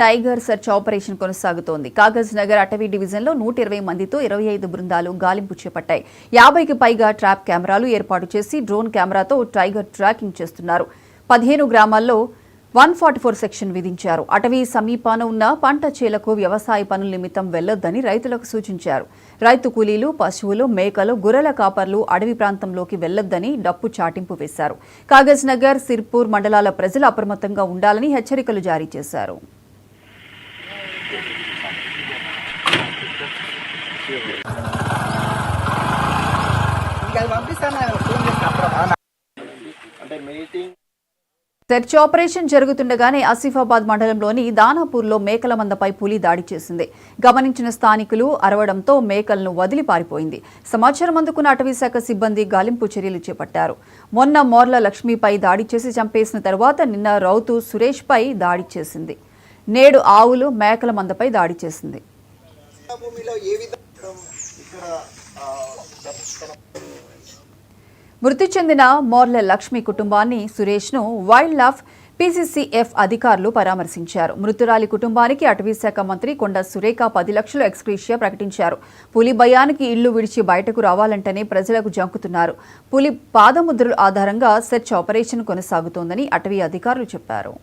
Tiger search operation కొనసాగుతోంది. కాగజ్ నగర్ అటవీ డివిజన్లో 120 మందితో 25 బృందాలు గాలింపు చేపట్టాయి. 50కి పైగా ట్రాప్ కెమెరాలు ఏర్పాటు చేసి డ్రోన్ కెమెరాతో టైగర్ ట్రాకింగ్ చేస్తున్నారు. 15 గ్రామాల్లో 144 సెక్షన్ విధించారు. అటవీ సమీపాన ఉన్న పంట చేలకు వ్యవసాయ పనుల నిమిత్తం వెళ్లొద్దని రైతులకు సూచించారు. రైతు కూలీలు, పశువులు, మేకలు, గొర్రెల కాపర్లు అడవి ప్రాంతంలోకి వెళ్లొద్దని డప్పు చాటింపు వేశారు. కాగజ్ నగర్, సిర్పూర్ మండలాల ప్రజలు అప్రమత్తంగా ఉండాలని హెచ్చరికలు జారీ చేశారు. సెర్చ్ ఆపరేషన్ జరుగుతుండగానే ఆసిఫాబాద్ మండలంలోని దానాపూర్లో మేకల మందపై పులి దాడి చేసింది. గమనించిన స్థానికులు అరవడంతో మేకలను వదిలి పారిపోయింది. సమాచారం అందుకున్న అటవీశాఖ సిబ్బంది గాలింపు చర్యలు చేపట్టారు. మొన్న మోర్ల లక్ష్మిపై దాడి చేసి చంపేసిన తర్వాత నిన్న రౌతు సురేష్పై దాడి చేసింది. నేడు ఆవులు, మేకల మందపై దాడి చేసింది. మృతి చెందిన మోర్ల లక్ష్మి కుటుంబాన్ని సురేష్ను వైల్డ్ లైఫ్ పీసీసీఎఫ్ అధికారులు పరామర్శించారు. మృతురాలి కుటుంబానికి అటవీశాఖ మంత్రి కొండ సురేఖ 10 లక్షలు ఎక్స్గ్రేషియా ప్రకటించారు. పులి భయానికి ఇళ్లు విడిచి బయటకు రావాలంటేనే ప్రజలకు జంకుతున్నారు. పులి పాదముద్రల ఆధారంగా సెర్చ్ ఆపరేషన్ కొనసాగుతోందని అటవీ అధికారులు చెప్పారు.